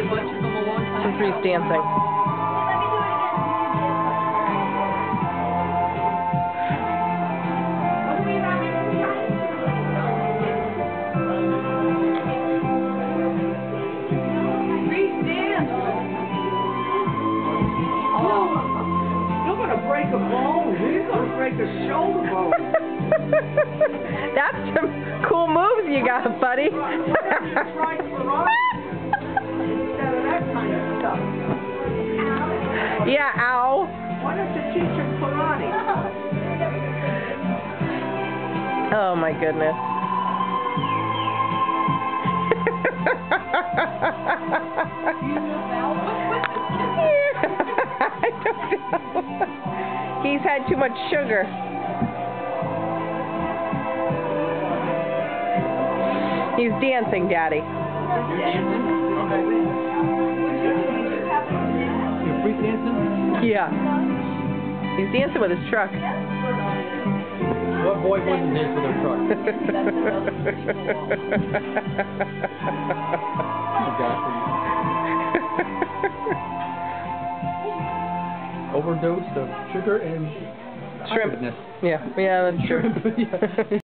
a bunch of them a long time Since he's dancing. Break a bone. He's gonna break a shoulder bone. That's some cool moves you got, buddy. Yeah, ow. Why don't you teach him karate? Oh my goodness. I don't know. He's had too much sugar. He's dancing, Daddy. You're free dancing? Yeah. He's dancing with his truck. What boy wouldn't dance with their truck? Overdosed of sugar and shrimp. tiredness. Yeah, that's true. Shrimp, yeah.